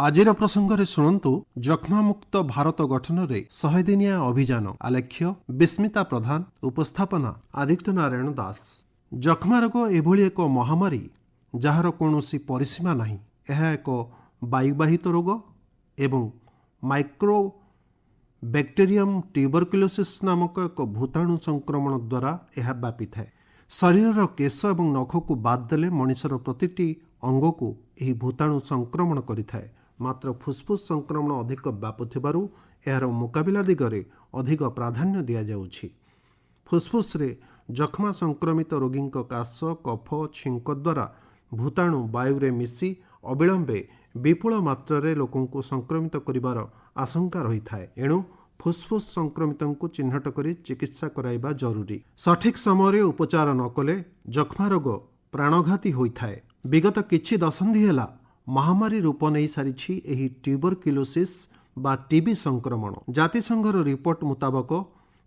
ଆଜିର ପ୍ରସଙ୍ଗରେ ଶୁଣନ୍ତୁ ଯକ୍ଷ୍ମାମୁକ୍ତ ଭାରତ ଗଠନରେ 100 ଦିନିଆ ଅଭିଯାନ। ଆଲେଖ୍ୟ ବିସ୍ମିତା ପ୍ରଧାନ, ଉପସ୍ଥାପନା ଆଦିତ୍ୟ ନାରାୟଣ ଦାସ। ଯକ୍ଷ୍ମା ରୋଗ ଏଭଳି ଏକ ମହାମାରୀ ଯାହାର କୌଣସି ପରିସୀମା ନାହିଁ। ଏହା ଏକ ବାୟୁବାହିତ ରୋଗ ଏବଂ ମାଇକ୍ରୋ ବ୍ୟାକ୍ଟେରିୟମ୍ ଟ୍ୟୁବରକ୍ୟୁଲୋସିସ୍ ନାମକ ଏକ ଭୂତାଣୁ ସଂକ୍ରମଣ ଦ୍ୱାରା ଏହା ବ୍ୟାପିଥାଏ। ଶରୀରର କେଶ ଏବଂ ନଖକୁ ବାଦ୍ ଦେଲେ ମଣିଷର ପ୍ରତିଟି ଅଙ୍ଗକୁ ଏହି ଭୂତାଣୁ ସଂକ୍ରମଣ କରିଥାଏ। ମାତ୍ର ଫୁସ୍ଫୁସ୍ ସଂକ୍ରମଣ ଅଧିକ ବ୍ୟାପୁଥିବାରୁ ଏହାର ମୁକାବିଲା ଦିଗରେ ଅଧିକ ପ୍ରାଧାନ୍ୟ ଦିଆଯାଉଛି। ଫୁସ୍ଫୁସ୍ରେ ଯକ୍ଷ୍ମା ସଂକ୍ରମିତ ରୋଗୀଙ୍କ କାଶ, କଫ, ଛିଙ୍କ ଦ୍ୱାରା ଭୂତାଣୁ ବାୟୁରେ ମିଶି ଅବିଳମ୍ବେ ବିପୁଳ ମାତ୍ରାରେ ଲୋକଙ୍କୁ ସଂକ୍ରମିତ କରିବାର ଆଶଙ୍କା ରହିଥାଏ। ଏଣୁ ଫୁସ୍ଫୁସ୍ ସଂକ୍ରମିତଙ୍କୁ ଚିହ୍ନଟ କରି ଚିକିତ୍ସା କରାଇବା ଜରୁରୀ। ସଠିକ୍ ସମୟରେ ଉପଚାର ନ କଲେ ଯକ୍ଷ୍ମା ରୋଗ ପ୍ରାଣଘାତୀ ହୋଇଥାଏ। ବିଗତ କିଛି ଦଶନ୍ଧି ହେଲା ମହାମାରୀ ରୂପ ନେଇ ସାରିଛି ଏହି ଟ୍ୟୁବରକ୍ୟୁଲୋସିସ୍ ବା ଟିବି ସଂକ୍ରମଣ। ଜାତିସଂଘର ରିପୋର୍ଟ ମୁତାବକ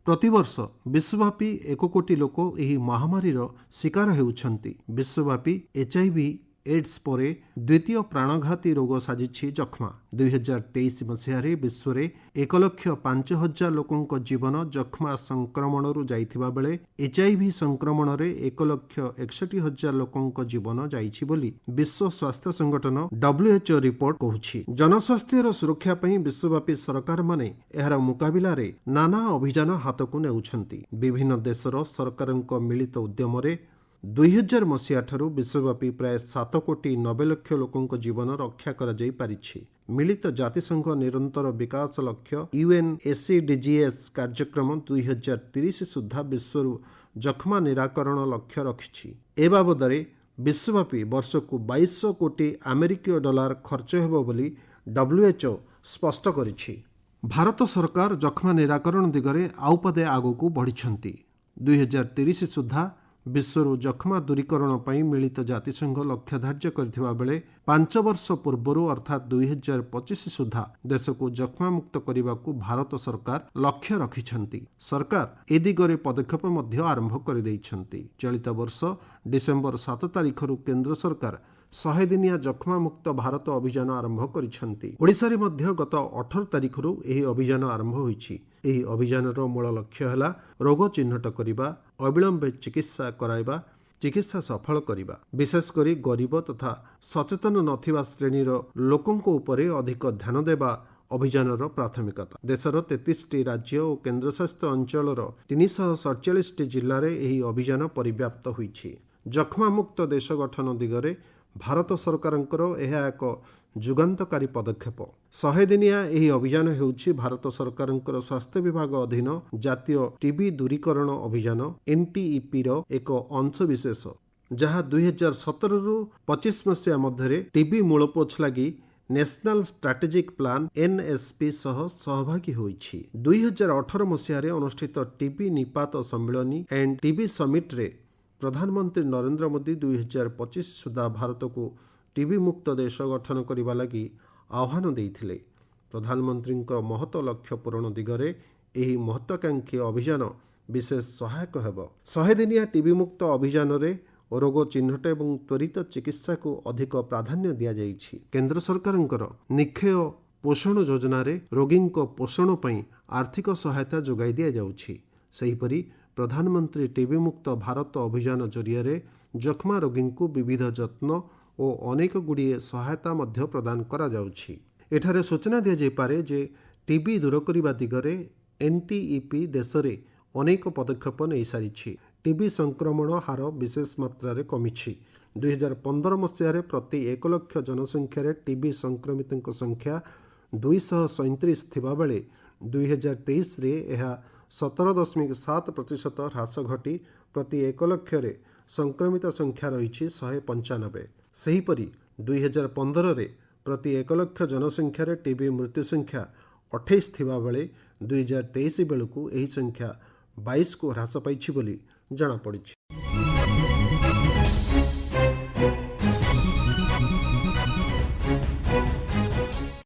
ପ୍ରତିବର୍ଷ ବିଶ୍ୱବ୍ୟାପୀ 1 କୋଟି ଲୋକ ଏହି ମହାମାରୀର ଶିକାର ହେଉଛନ୍ତି। ବିଶ୍ୱବ୍ୟାପୀ HIV ଏଡ୍ସ ପରେ ଦ୍ୱିତୀୟ ପ୍ରାଣଘାତୀ ରୋଗ ସାଜିଛି ଯକ୍ଷ୍ମା। 2023 ମସିହାରେ ବିଶ୍ୱରେ 1,05,000 ଲୋକଙ୍କ ଜୀବନ ଯକ୍ଷ୍ମା ସଂକ୍ରମଣରୁ ଯାଇଥିବା ବେଳେ HIV ସଂକ୍ରମଣରେ 1,61,000 ଲୋକଙ୍କ ଜୀବନ ଯାଇଛି ବୋଲି ବିଶ୍ୱ ସ୍ୱାସ୍ଥ୍ୟ ସଂଗଠନ WHO ରିପୋର୍ଟ କହୁଛି। ଜନସ୍ୱାସ୍ଥ୍ୟର ସୁରକ୍ଷା ପାଇଁ ବିଶ୍ୱବ୍ୟାପୀ ସରକାରମାନେ ଏହାର ମୁକାବିଲାରେ ନାନା ଅଭିଯାନ ହାତକୁ ନେଉଛନ୍ତି। ବିଭିନ୍ନ ଦେଶର ସରକାରଙ୍କ ମିଳିତ ଉଦ୍ୟମରେ 2000 ମସିହା ଠାରୁ ବିଶ୍ୱବ୍ୟାପୀ ପ୍ରାୟ 7,90,00,000 ଲୋକଙ୍କ ଜୀବନ ରକ୍ଷା କରାଯାଇ ପାରିଛି। ମିଳିତ ଜାତିସଂଘ ନିରନ୍ତର ବିକାଶ ଲକ୍ଷ୍ୟ UNSCDGs କାର୍ଯ୍ୟକ୍ରମ 2030 ସୁଦ୍ଧା ବିଶ୍ୱରୁ ଯକ୍ଷ୍ମା ନିରାକରଣ ଲକ୍ଷ୍ୟ ରଖିଛି। ଏ ବାବଦରେ ବିଶ୍ୱବ୍ୟାପୀ ବର୍ଷକୁ 2200 କୋଟି ଆମେରିକୀୟ ଡଲାର ଖର୍ଚ୍ଚ ହେବ ବୋଲି WHO ସ୍ପଷ୍ଟ କରିଛି। ଭାରତ ସରକାର ଯକ୍ଷ୍ମା ନିରାକରଣ ଦିଗରେ ଆଉ ପାଦେ ଆଗକୁ ବଢ଼ିଛନ୍ତି। 2030 ସୁଦ୍ଧା ବିଶ୍ୱରୁ ଯକ୍ଷ୍ମା ଦୂରୀକରଣ ପାଇଁ ମିଳିତ ଜାତିସଂଘ ଲକ୍ଷ୍ୟ ଧାର୍ଯ୍ୟ କରିଥିବା ବେଳେ 5 ବର୍ଷ ପୂର୍ବରୁ ଅର୍ଥାତ୍ 2025 ସୁଦ୍ଧା ଦେଶକୁ ଯକ୍ଷ୍ମାମୁକ୍ତ କରିବାକୁ ଭାରତ ସରକାର ଲକ୍ଷ୍ୟ ରଖିଛନ୍ତି। ସରକାର ଏ ଦିଗରେ ପଦକ୍ଷେପ ମଧ୍ୟ ଆରମ୍ଭ କରିଦେଇଛନ୍ତି। ଚଳିତ ବର୍ଷ ଡିସେମ୍ବର 7 ତାରିଖରୁ କେନ୍ଦ୍ର ସରକାର 100 ଦିନିଆ ଯକ୍ଷ୍ମାମୁକ୍ତ ଭାରତ ଅଭିଯାନ ଆରମ୍ଭ କରିଛନ୍ତି। ଓଡ଼ିଶାରେ ମଧ୍ୟ ଗତ 18 ତାରିଖରୁ ଏହି ଅଭିଯାନ ଆରମ୍ଭ ହୋଇଛି। ଏହି ଅଭିଯାନର ମୂଳ ଲକ୍ଷ୍ୟ ହେଲା ରୋଗ ଚିହ୍ନଟ କରିବା, ଅବିଳମ୍ବେ ଚିକିତ୍ସା କରାଇବା, ଚିକିତ୍ସା ସଫଳ କରିବା। ବିଶେଷ କରି ଗରିବ ତଥା ସଚେତନ ନଥିବା ଶ୍ରେଣୀର ଲୋକଙ୍କ ଉପରେ ଅଧିକ ଧ୍ୟାନ ଦେବା ଅଭିଯାନର ପ୍ରାଥମିକତା। ଦେଶର 33ଟି ରାଜ୍ୟ ଓ କେନ୍ଦ୍ରଶାସିତ ଅଞ୍ଚଳର 347ଟି ଜିଲ୍ଲାରେ ଏହି ଅଭିଯାନ ପରିବ୍ୟାପ୍ତ ହୋଇଛି। ଯକ୍ଷ୍ମାମୁକ୍ତ ଦେଶ ଗଠନ ଦିଗରେ ଭାରତ ସରକାରଙ୍କର ଏହା ଏକ ଯୁଗାନ୍ତକାରୀ ପଦକ୍ଷେପ। 100 ଦିନିଆ ଏହି ଅଭିଯାନ ହେଉଛି ଭାରତ ସରକାରଙ୍କର ସ୍ୱାସ୍ଥ୍ୟ ବିଭାଗ ଅଧୀନ ଜାତୀୟ ଟିବି ଦୂରୀକରଣ ଅଭିଯାନ NTEPର ଏକ ଅଂଶବିଶେଷ, ଯାହା 2017ରୁ 25 ମସିହା ମଧ୍ୟରେ ଟିବି ମୂଳପୋଛ ଲାଗି ନ୍ୟାସନାଲ ଷ୍ଟ୍ରାଟେଜିକ୍ ପ୍ଲାନ୍ NSP ସହ ସହଭାଗୀ ହୋଇଛି। 2018 ମସିହାରେ ଅନୁଷ୍ଠିତ ଟିବି ନିପାତ ସମ୍ମିଳନୀ ଆଣ୍ଡ ଟିବି ସମିଟ୍ରେ ପ୍ରଧାନମନ୍ତ୍ରୀ ନରେନ୍ଦ୍ର ମୋଦି 2025 ସୁଦ୍ଧା ଭାରତକୁ ଟିବି ମୁକ୍ତ ଦେଶ ଗଠନ କରିବା ଲାଗି ଆହ୍ୱାନ ଦେଇଥିଲେ। ପ୍ରଧାନମନ୍ତ୍ରୀଙ୍କ ମହତ ଲକ୍ଷ୍ୟ ପୂରଣ ଦିଗରେ ଏହି ମହତ୍ୱାକାଂକ୍ଷୀ ଅଭିଯାନ ବିଶେଷ ସହାୟକ ହେବ। 100 ଦିନିଆ ଟିବି ମୁକ୍ତ ଅଭିଯାନରେ ରୋଗ ଚିହ୍ନଟ ଏବଂ ତ୍ୱରିତ ଚିକିତ୍ସାକୁ ଅଧିକ ପ୍ରାଧାନ୍ୟ ଦିଆଯାଇଛି। କେନ୍ଦ୍ର ସରକାରଙ୍କର ନିକ୍ଷୟ ପୋଷଣ ଯୋଜନାରେ ରୋଗୀଙ୍କ ପୋଷଣ ପାଇଁ ଆର୍ଥିକ ସହାୟତା ଯୋଗାଇ ଦିଆଯାଉଛି। ସେହିପରି ପ୍ରଧାନମନ୍ତ୍ରୀ ଟିବି ମୁକ୍ତ ଭାରତ ଅଭିଯାନ ଜରିଆରେ ଯକ୍ଷ୍ମା ରୋଗୀଙ୍କୁ ବିବିଧ ଯତ୍ନ ଓ ଅନେକ ଗୁଡ଼ିଏ ସହାୟତା ମଧ୍ୟ ପ୍ରଦାନ କରାଯାଉଛି। ଏଠାରେ ସୂଚନା ଦିଆଯାଇପାରେ ଯେ ଟିବି ଦୂର କରିବା ଦିଗରେ NTEP ଦେଶରେ ଅନେକ ପଦକ୍ଷେପ ନେଇସାରିଛି। ଟିବି ସଂକ୍ରମଣ ହାର ବିଶେଷ ମାତ୍ରାରେ କମିଛି। 2015 ମସିହାରେ ପ୍ରତି 1 ଲକ୍ଷ ଜନସଂଖ୍ୟାରେ ଟିବି ସଂକ୍ରମିତଙ୍କ ସଂଖ୍ୟା 237 ଥିବାବେଳେ 2023ରେ ଏହା 17.7% ହ୍ରାସ ଘଟି ପ୍ରତି 1 ଲକ୍ଷରେ ସଂକ୍ରମିତ ସଂଖ୍ୟା ରହିଛି 195। ସେହିପରି 2015ରେ ପ୍ରତି 1 ଲକ୍ଷ ଜନସଂଖ୍ୟାରେ ଟିବି ମୃତ୍ୟୁ ସଂଖ୍ୟା 28 ଥିବାବେଳେ 2023 ବେଳକୁ ଏହି ସଂଖ୍ୟା 22କୁ ହ୍ରାସ ପାଇଛି ବୋଲି ଜଣାପଡ଼ିଛି।